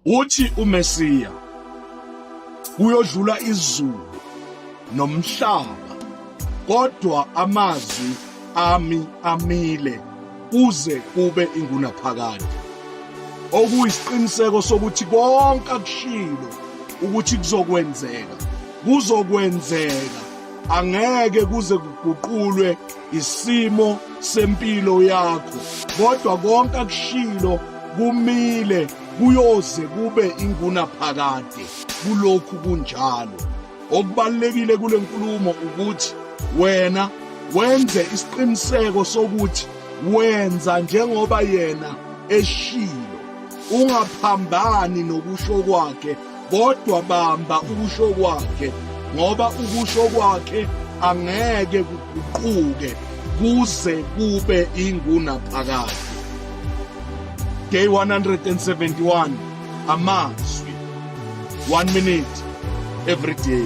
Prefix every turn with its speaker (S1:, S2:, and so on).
S1: Uthi uMesiya kuyodlula izulu nomhlaba, kodwa amazwi ami amile kuze kube ingunaphakade. Okuyisiqiniseko sokuthi konke akushilo ukuthi kuzokwenzeka, angeke kuze kuguqulwe isimo sempilo yakho, kodwa konke akushilo kumile kuyoze kube ingunaphakade kulokhu kunjalo. Okubalekile kule nkulumo ukuthi wena wenze isiqiniseko sokuthi wenza njengoba yena eshilo, ungaphambani nokusho kwakhe, kodwa bamba ukusho kwakhe, ngoba ukusho kwakhe angeke kuguquke kuze kube ingunaphakade. Day 171, amazwi, 1 minute every day.